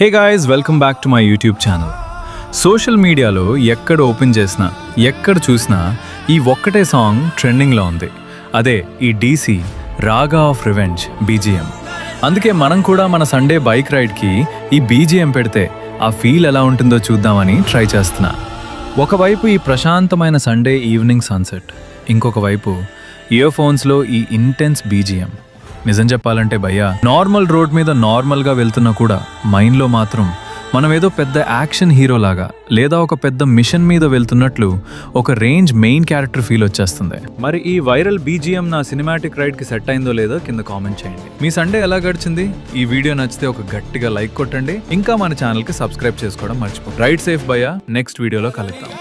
Hey guys, welcome back to my YouTube channel. Social మీడియాలో ఎక్కడ open చేసినా ఎక్కడ చూసినా ఈ ఒక్కటే సాంగ్ ట్రెండింగ్లో ఉంది. అదే ఈ డీసీ రాగా ఆఫ్ రివెంజ్ బీజిఎం. అందుకే మనం కూడా మన సండే బైక్ రైడ్కి ఈ బీజిఎం పెడితే ఆ ఫీల్ ఎలా ఉంటుందో చూద్దామని ట్రై చేస్తున్నా. ఒకవైపు ఈ ప్రశాంతమైన సండే ఈవినింగ్ సన్సెట్, ఇంకొక వైపు ఇయర్ ఫోన్స్లో ఈ ఇంటెన్స్ బీజిఎం. నిజం చెప్పాలంటే భయ్యా, నార్మల్ రోడ్ మీద నార్మల్గా వెళ్తున్నా కూడా మైండ్లో మాత్రం మనం ఏదో పెద్ద యాక్షన్ హీరో లాగా లేదా ఒక పెద్ద మిషన్ మీద వెళ్తున్నట్లు ఒక రేంజ్ మెయిన్ క్యారెక్టర్ ఫీల్ వచ్చేస్తుంది. మరి ఈ వైరల్ బీజిఎం నా సినిమాటిక్ రైడ్కి సెట్ అయిందో లేదో కింద కామెంట్ చేయండి. మీ సండే ఎలా గడిచింది? ఈ వీడియో నచ్చితే ఒక గట్టిగా లైక్ కొట్టండి. ఇంకా మన ఛానల్కి సబ్స్క్రైబ్ చేసుకోవడం మర్చిపోండి. రైడ్ సేఫ్ భయ్యా, నెక్స్ట్ వీడియోలో కలుద్దాం.